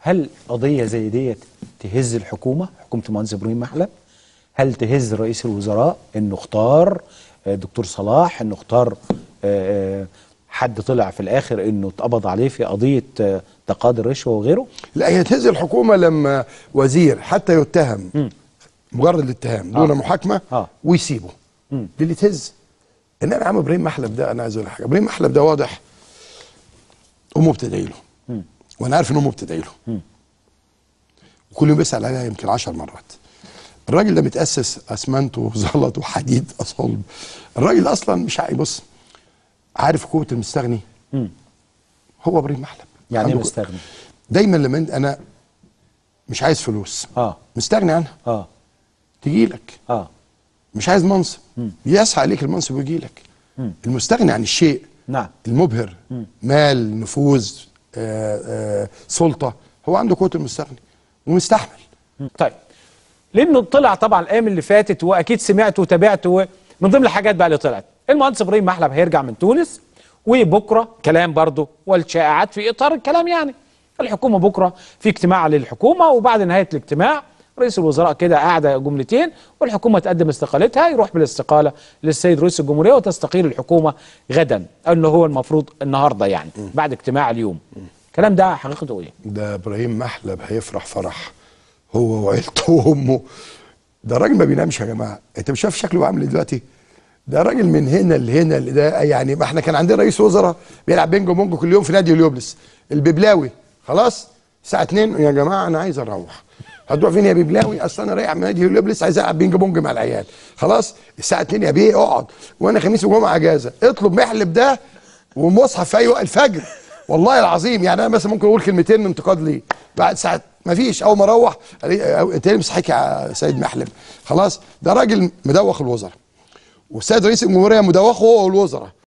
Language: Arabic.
هل قضيه زي ديت تهز الحكومه، حكومه المهندس ابراهيم محلب؟ هل تهز رئيس الوزراء انه اختار دكتور صلاح، انه اختار حد طلع في الاخر انه اتقبض عليه في قضيه تقاضي الرشوه وغيره؟ لا، هي تهز الحكومه لما وزير حتى يتهم مجرد الاتهام دون محاكمه ويسيبه، دي اللي تهز. انما يا عم ابراهيم محلب ده، انا عايز اقول حاجه، ابراهيم محلب ده واضح امه بتدعي له، وانا عارف ان امه بتدعي له، وكل يوم بيسال عليها يمكن 10 مرات. الراجل ده متاسس اسمنت وزلط وحديد صلب. الراجل اصلا مش بص، عارف قوه المستغني؟ هو ابراهيم محلب. يعني ايه مستغني؟ دايما لما انا مش عايز فلوس مستغني عنها تجي لك، مش عايز منصب يسعى عليك المنصب ويجي لك. المستغني عن الشيء نعم المبهر، مال، نفوذ، سلطه، هو عنده قوه المستغني ومستحمل. طيب، لانه طلع طبعا الايام اللي فاتت واكيد سمعت وتابعت، من ضمن الحاجات بقى اللي طلعت المهندس ابراهيم محلب هيرجع من تونس، وبكره كلام برضه والشائعات في اطار الكلام، يعني الحكومه بكره في اجتماع للحكومه، وبعد نهايه الاجتماع رئيس الوزراء كده قاعده جملتين والحكومه تقدم استقالتها، يروح بالاستقاله للسيد رئيس الجمهوريه وتستقيل الحكومه غدا، انه هو المفروض النهارده يعني بعد اجتماع اليوم. الكلام ده حقيقته ايه؟ ده ابراهيم محلب هيفرح فرح هو وعيلته وامه. ده راجل ما بينامش يا جماعه. انت مش شايف شكله عامل ايه دلوقتي؟ ده راجل من هنا لهنا، ده يعني ما احنا كان عندنا رئيس وزراء بيلعب بينجو بونجو كل يوم في نادي اليوبلس، الببلاوي. خلاص الساعه 2 يا جماعه انا عايز اروح. هتروح فين يا ببلاوي؟ اصل انا رايح من نادي اليوبلس عايز العب بينجو بونج مع العيال. خلاص الساعه 2 يا بيه اقعد، وانا خميس وجمعه اجازه. اطلب محلب ده ومصحف في اي وقت الفجر، والله العظيم. يعني انا مثلا ممكن اقول كلمتين انتقاد ليه بعد ساعه، ما فيش. اول ما اروح انت ليه مصحيك يا سيد محلب؟ خلاص ده راجل مدوخ الوزراء، والسيد رئيس الجمهوريه مدوخه هو والوزراء.